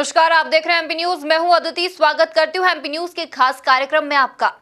नमस्कार, आप देख रहे हैं एमपी न्यूज। मैं हूं अदिति, स्वागत करती हूं एमपी न्यूज के खास कार्यक्रम में आपका।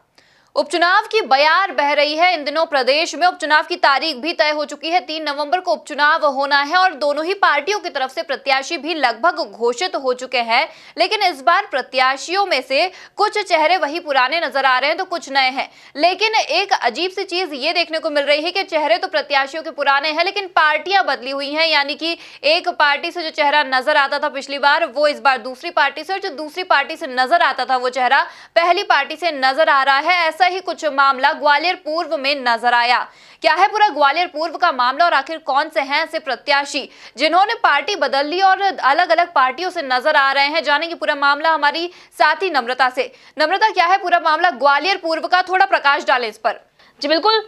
उपचुनाव की बयार बह रही है। इन दिनों प्रदेश में उपचुनाव की तारीख भी तय हो चुकी है। 3 नवंबर को उपचुनाव होना है और दोनों ही पार्टियों की तरफ से प्रत्याशी भी लगभग घोषित हो चुके हैं। लेकिन इस बार प्रत्याशियों में से कुछ चेहरे वही पुराने नजर आ रहे हैं तो कुछ नए हैं। लेकिन एक अजीब सी चीज ये देखने को मिल रही है कि चेहरे तो प्रत्याशियों के पुराने हैं, लेकिन पार्टियां बदली हुई हैं। यानी कि एक पार्टी से जो चेहरा नजर आता था पिछली बार, वो इस बार दूसरी पार्टी से, और जो दूसरी पार्टी से नजर आता था वो चेहरा पहली पार्टी से नजर आ रहा है। ऐसा ही कुछ मामला ग्वालियर पूर्व में नजर आया। क्या है पूरा ग्वालियर पूर्व का मामला और आखिर कौन से हैं ऐसे प्रत्याशी जिन्होंने पार्टी बदल ली और अलग अलग पार्टियों से नजर आ रहे हैं? जानेंगे पूरा मामला हमारी साथी नम्रता से। नम्रता, क्या है पूरा मामला ग्वालियर पूर्व का? थोड़ा प्रकाश डालें इस पर। जी बिल्कुल।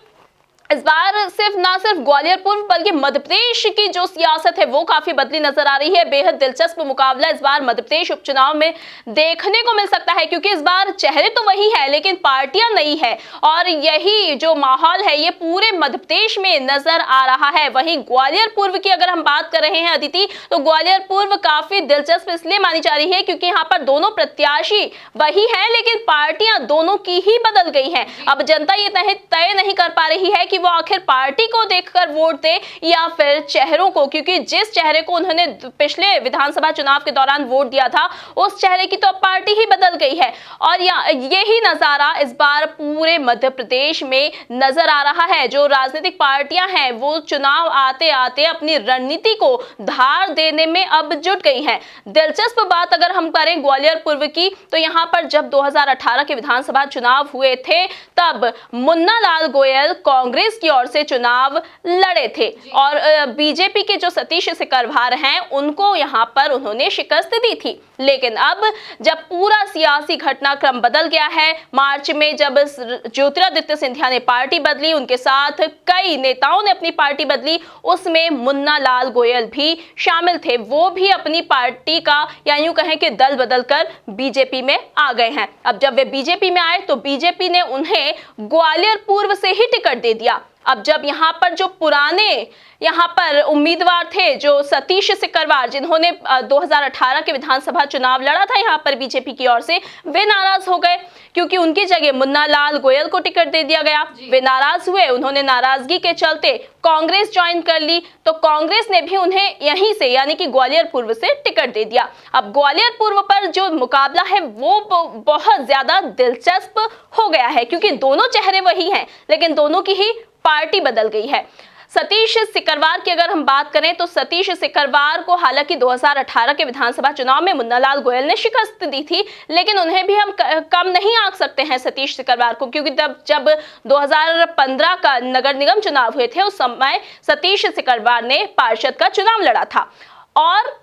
इस बार ना सिर्फ ग्वालियर पूर्व बल्कि मध्य प्रदेश की जो सियासत है वो काफी बदली नजर आ रही है। बेहद दिलचस्प मुकाबला इस बार मध्य प्रदेश उपचुनाव में देखने को मिल सकता है, क्योंकि इस बार चेहरे तो वही है लेकिन पार्टियां नई है, और यही जो माहौल है ये पूरे मध्य प्रदेश में नजर आ रहा है। वहीं ग्वालियर पूर्व की अगर हम बात कर रहे हैं अदिति, तो ग्वालियर पूर्व काफी दिलचस्प इसलिए मानी जा रही है क्योंकि यहाँ पर दोनों प्रत्याशी वही है लेकिन पार्टियां दोनों की ही बदल गई हैं। अब जनता ये तय नहीं कर पा रही है कि वो आखिर पार्टी को देखकर वोट दे या फिर चेहरों को, क्योंकि जिस चेहरे को उन्होंने पिछले विधानसभा चुनाव के दौरान वोट दिया था उस चेहरे की तो अब पार्टी ही बदल गई है। और यही नजारा इस बार पूरे मध्य प्रदेश में नजर आ रहा है। जो राजनीतिक पार्टियां हैं वो चुनाव आते आते अपनी रणनीति को धार देने में अब जुट गई हैं। दिलचस्प बात अगर हम करें ग्वालियर पूर्व की, तो यहाँ पर जब 2018 के विधानसभा चुनाव हुए थे तब मुन्ना लाल गोयल कांग्रेस की ओर से चुनाव लड़े थे और बीजेपी के जो सतीश सिकरवार हैं उनको यहां पर उन्होंने शिकस्त दी थी। लेकिन अब जब पूरा सियासी घटनाक्रम बदल गया है, मार्च में जब ज्योतिरादित्य सिंधिया ने पार्टी बदली, उनके साथ कई नेताओं ने अपनी पार्टी बदली, उसमें मुन्ना लाल गोयल भी शामिल थे। वो भी अपनी पार्टी का या यूं कहें कि दल बदलकर बीजेपी में आ गए हैं। अब जब वे बीजेपी में आए तो बीजेपी ने उन्हें ग्वालियर पूर्व से ही टिकट दे दिया। अब जब यहाँ पर जो पुराने यहाँ पर उम्मीदवार थे, जो सतीश सिकरवार जिन्होंने 2018 के विधानसभा चुनाव लड़ा था यहाँ पर बीजेपी की ओर से, वे नाराज हो गए क्योंकि उनकी जगह मुन्ना लाल गोयल को टिकट दे दिया गया। वे नाराज हुए, उन्होंने नाराजगी के चलते कांग्रेस ज्वाइन कर ली, तो कांग्रेस ने भी उन्हें यहीं से यानी कि ग्वालियर पूर्व से टिकट दे दिया। अब ग्वालियर पूर्व पर जो मुकाबला है वो बहुत ज्यादा दिलचस्प हो गया है क्योंकि दोनों चेहरे वही हैं लेकिन दोनों की ही पार्टी बदल गई है। सतीश सिकरवार की अगर हम बात करें तो सतीश सिकरवार को हालांकि 2018 के विधानसभा चुनाव में मुन्ना लाल गोयल ने शिकस्त दी थी, लेकिन उन्हें भी हम कम नहीं आंक सकते हैं सतीश सिकरवार को, क्योंकि जब 2015 का नगर निगम चुनाव हुए थे उस समय सतीश सिकरवार ने पार्षद का चुनाव लड़ा था और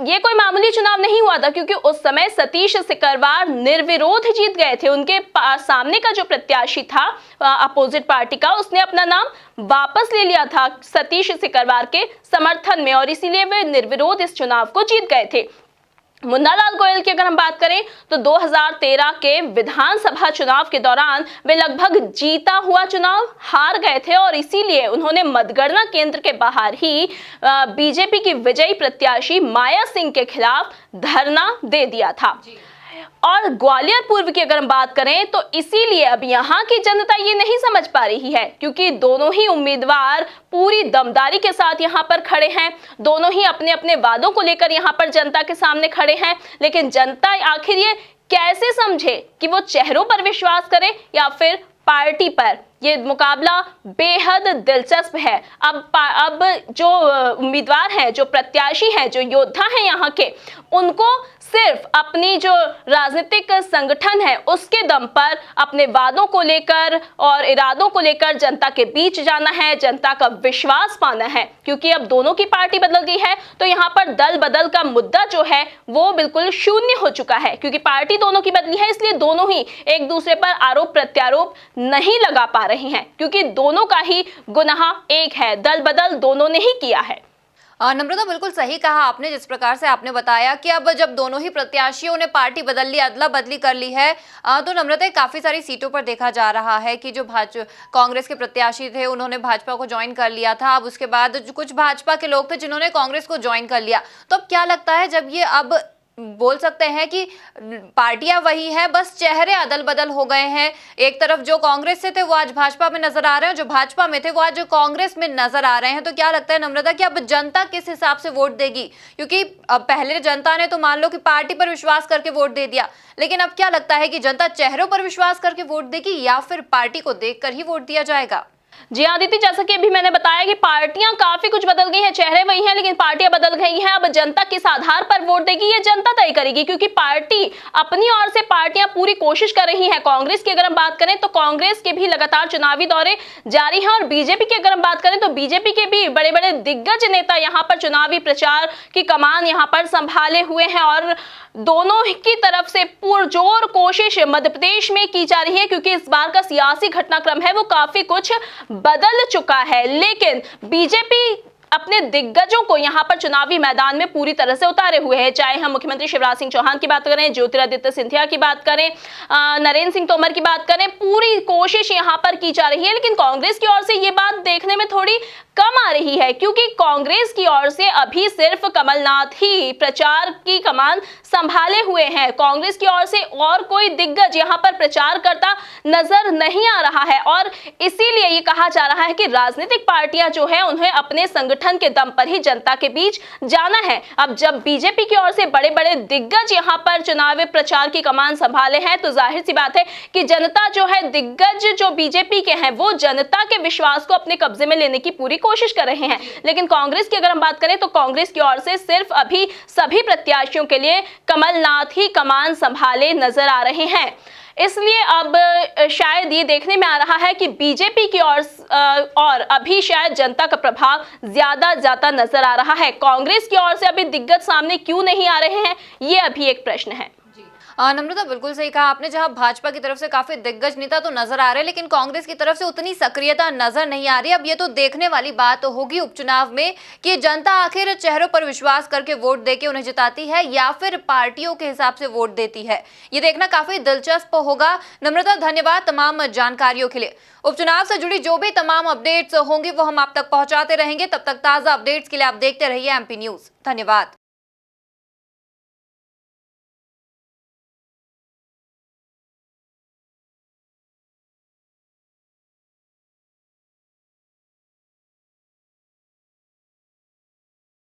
ये कोई मामूली चुनाव नहीं हुआ था क्योंकि उस समय सतीश सिकरवार निर्विरोध जीत गए थे। उनके सामने का जो प्रत्याशी था अपोजिट पार्टी का, उसने अपना नाम वापस ले लिया था सतीश सिकरवार के समर्थन में और इसीलिए वे निर्विरोध इस चुनाव को जीत गए थे। मुन्ना लाल गोयल की अगर हम बात करें तो 2013 के विधानसभा चुनाव के दौरान वे लगभग जीता हुआ चुनाव हार गए थे और इसीलिए उन्होंने मतगणना केंद्र के बाहर ही बीजेपी की विजयी प्रत्याशी माया सिंह के खिलाफ धरना दे दिया था। और ग्वालियर पूर्व की अगर हम बात करें तो इसीलिए अब यहाँ की जनता ये नहीं समझ पा रही है क्योंकि दोनों ही उम्मीदवार पूरी दमदारी के साथ यहाँ पर खड़े हैं, दोनों ही अपने अपने वादों को लेकर यहाँ पर जनता के सामने खड़े हैं, लेकिन जनता आखिर ये कैसे समझे कि वो चेहरों पर विश्वास करे या फिर पार्टी पर। ये मुकाबला बेहद दिलचस्प है। अब जो उम्मीदवार हैं, जो प्रत्याशी हैं, जो योद्धा हैं यहाँ के, उनको सिर्फ अपनी जो राजनीतिक संगठन है उसके दम पर अपने वादों को लेकर और इरादों को लेकर जनता के बीच जाना है, जनता का विश्वास पाना है, क्योंकि अब दोनों की पार्टी बदल गई है तो यहाँ पर दल बदल का मुद्दा जो है वो बिल्कुल शून्य हो चुका है क्योंकि पार्टी दोनों की बदली है। इसलिए दोनों ही एक दूसरे पर आरोप प्रत्यारोप नहीं लगा पा रहे हैं क्योंकि दोनों का ही गुनाह एक है, दल बदल दोनों ने ही किया है। नम्रता, बिल्कुल सही कहा आपने। जिस प्रकार से आपने बताया कि अब जब दोनों ही प्रत्याशियों ने पार्टी बदल ली, अदला बदली कर ली है, तो नम्रता काफी सारी सीटों पर देखा जा रहा है कि जो कांग्रेस के प्रत्याशी थे उन्होंने भाजपा को ज्वाइन कर लिया था। अब उसके बाद कुछ भाजपा के लोग थे जिन्होंने कांग्रेस को ज्वाइन कर लिया। तो अब क्या लगता है जब ये अब बोल सकते हैं कि पार्टियां वही हैं, बस चेहरे अदल बदल हो गए हैं। एक तरफ जो कांग्रेस से थे वो आज भाजपा में नजर आ रहे हैं, जो भाजपा में थे वो आज कांग्रेस में नजर आ रहे हैं। तो क्या लगता है नम्रता कि अब जनता किस हिसाब से वोट देगी? क्योंकि अब पहले जनता ने तो मान लो कि पार्टी पर विश्वास करके वोट दे दिया, लेकिन अब क्या लगता है कि जनता चेहरों पर विश्वास करके वोट देगी या फिर पार्टी को देखकर ही वोट दिया जाएगा? जी आदित्य, जैसा कि अभी मैंने बताया कि पार्टियां काफी कुछ बदल गई हैं, चेहरे वही हैं लेकिन पार्टियां बदल गई हैं। अब जनता किस आधार पर वोट देगी ये जनता तय करेगी, क्योंकि पार्टी अपनी ओर से पार्टियां पूरी कोशिश कर रही हैं। कांग्रेस की अगर हम बात करें तो कांग्रेस के भी लगातार चुनावी दौरे जारी हैं, और बीजेपी की अगर हम बात करें तो बीजेपी के भी बड़े बड़े दिग्गज नेता यहां पर चुनावी प्रचार की कमान यहां पर संभाले हुए हैं। और दोनों की तरफ से पुरजोर कोशिश मध्य प्रदेश में की जा रही है, क्योंकि इस बार का सियासी घटनाक्रम है वो काफी कुछ बदल चुका है। लेकिन बीजेपी अपने दिग्गजों को यहां पर चुनावी मैदान में पूरी तरह से उतारे हुए हैं, चाहे हम मुख्यमंत्री शिवराज सिंह चौहान की बात करें, ज्योतिरादित्य सिंधिया की बात करें, नरेंद्र सिंह तोमर की बात करें, पूरी कोशिश यहां पर की जा रही है। लेकिन कांग्रेस की ओर से ये बात देखने में थोड़ी कम आ रही है, क्योंकि कांग्रेस की ओर से अभी सिर्फ कमलनाथ ही प्रचार की कमान संभाले हुए हैं। कांग्रेस की ओर से और कोई दिग्गज यहां पर प्रचार करता नजर नहीं आ रहा है, और इसीलिए ये कहा जा रहा है कि राजनीतिक पार्टियां जो है उन्हें अपने संगठन के दम पर ही जनता के बीच जाना है। अब जब बीजेपी की ओर से बड़े बड़े दिग्गज यहां पर चुनावी प्रचार की कमान संभाले हैं, तो जाहिर सी बात है कि जनता जो है, दिग्गज जो बीजेपी के हैं वो जनता के विश्वास को अपने कब्जे में लेने की पूरी कोशिश कर रहे हैं। लेकिन कांग्रेस की अगर हम बात करें तो कांग्रेस की ओर से सिर्फ अभी सभी प्रत्याशियों के लिए कमलनाथ ही कमान संभाले नजर आ रहे हैं। इसलिए अब शायद ये देखने में आ रहा है कि बीजेपी की और अभी शायद जनता का प्रभाव ज्यादा जाता नजर आ रहा है। कांग्रेस की ओर से अभी दिग्गज सामने क्यों नहीं आ रहे हैं, ये अभी एक प्रश्न है। नम्रता, बिल्कुल सही कहा आपने। जहां भाजपा की तरफ से काफी दिग्गज नेता तो नजर आ रहे हैं, लेकिन कांग्रेस की तरफ से उतनी सक्रियता नजर नहीं आ रही। अब ये तो देखने वाली बात होगी उपचुनाव में कि जनता आखिर चेहरों पर विश्वास करके वोट देके उन्हें जिताती है या फिर पार्टियों के हिसाब से वोट देती है। ये देखना काफी दिलचस्प होगा। नम्रता, धन्यवाद तमाम जानकारियों के लिए। उपचुनाव से जुड़ी जो भी तमाम अपडेट्स होंगी वो हम आप तक पहुंचाते रहेंगे। तब तक ताजा अपडेट्स के लिए आप देखते रहिए एमपी न्यूज। धन्यवाद।